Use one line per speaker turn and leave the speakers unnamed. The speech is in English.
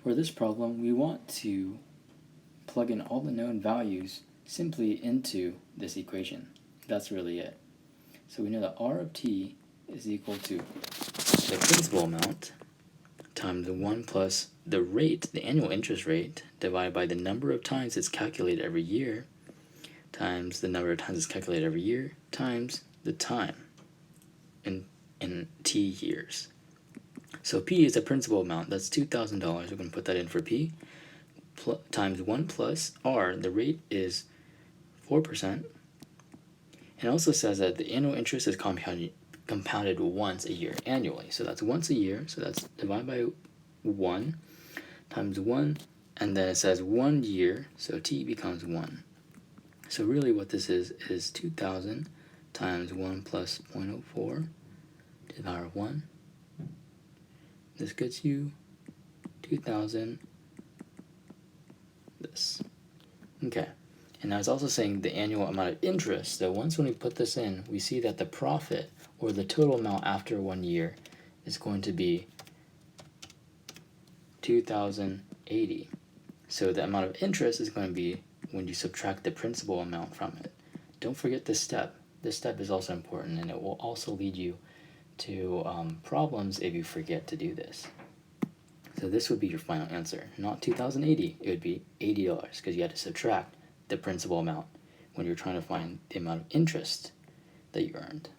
For this problem, we want to plug in all the known values simply into this equation. That's really it. So we know that R of t is equal to the principal amount times 1 plus the rate, the annual interest rate, divided by the number of times it's calculated every year, times the number of times it's calculated every year, times the time in t years. So P is the principal amount. That's $2,000. We're going to put that in for P. Times 1 plus R, the rate is 4%. And it also says that the annual interest is compounded once a year, annually. So that's once a year. So that's divided by 1 times 1. And then it says 1 year. So T becomes 1. So really what this is 2,000 times 1 plus 0.04 to the power of 1. This gets you 2,000, this. Okay, and now it's also saying the annual amount of interest. So once when we put this in, we see that the profit, or the total amount after 1 year, is going to be 2,080. So the amount of interest is going to be when you subtract the principal amount from it. Don't forget this step. This step is also important, and it will also lead you to problems if you forget to do this. So this would be your final answer. Not 2,080, it would be $80 because you had to subtract the principal amount when you're trying to find the amount of interest that you earned.